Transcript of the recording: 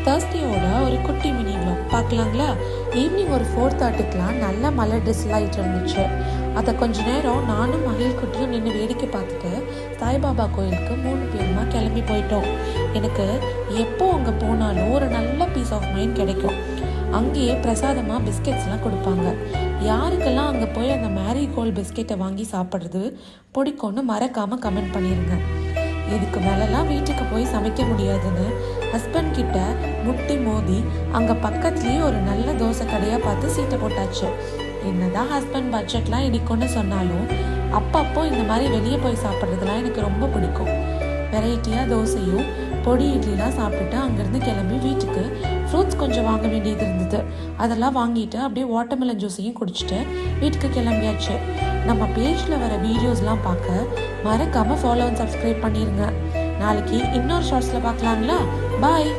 தேர்ஸ்டேயோட ஒரு குட்டி mini vlog பார்க்கலாங்களா? Evening ஒரு 4:30க்குலாம் நல்ல மழை ட்ரெஸ்லாம் ஆகிட்டு இருந்துச்சு. அதை கொஞ்ச நேரம் நானும் மகிழ் குட்டியும் நின்று வேடிக்கை பார்த்துட்டு சாய்பாபா கோயிலுக்கு 3 பேருமா கிளம்பி போயிட்டோம். எனக்கு எப்போ அங்கே போனாலும் ஒரு நல்ல பீஸ் ஆஃப் மைண்ட் கிடைக்கும். அங்கேயே பிரசாதமாக பிஸ்கெட்ஸ்லாம் கொடுப்பாங்க. யாருக்கெல்லாம் அங்கே போய் அந்த மேரிகோல்டு பிஸ்கெட்டை வாங்கி சாப்பிட்றது பிடிக்கும்னு மறக்காமல் கமெண்ட் பண்ணிடுங்க. இதுக்கு மேலெல்லாம் வீட்டுக்கு போய் சமைக்க முடியாதுன்னு ஹஸ்பண்ட் கிட்ட முட்டி மோதி அங்கே பக்கத்துலேயே ஒரு நல்ல தோசை கடையாக பார்த்து சீட்டை போட்டாச்சு. என்னதான் ஹஸ்பண்ட் பட்ஜெட்லாம் இடிக்கும்னு சொன்னாலும் அப்பப்போ இந்த மாதிரி வெளியே போய் சாப்பிட்றதுலாம் எனக்கு ரொம்ப பிடிக்கும். வெரைட்டியாக தோசையும் பொடி இட்லிலாம் சாப்பிட்டுட்டு அங்கேருந்து கிளம்பி வீட்டுக்கு ஃப்ரூட்ஸ் கொஞ்சம் வாங்க வேண்டியது இருந்தது. அதெல்லாம் வாங்கிட்டு அப்படியே வாட்டர்மெலன் ஜூஸையும் குடிச்சிட்டு வீட்டுக்கு கிளம்பியாச்சு. நம்ம பேஜில் வர வீடியோஸ்லாம் பார்க்க மறக்காமல் ஃபாலோ அண்ட் சப்ஸ்கிரைப் பண்ணிடுங்க. நாளைக்கு இன்னொரு ஷார்ட்ஸில் பார்க்கலாங்களா? பாய்.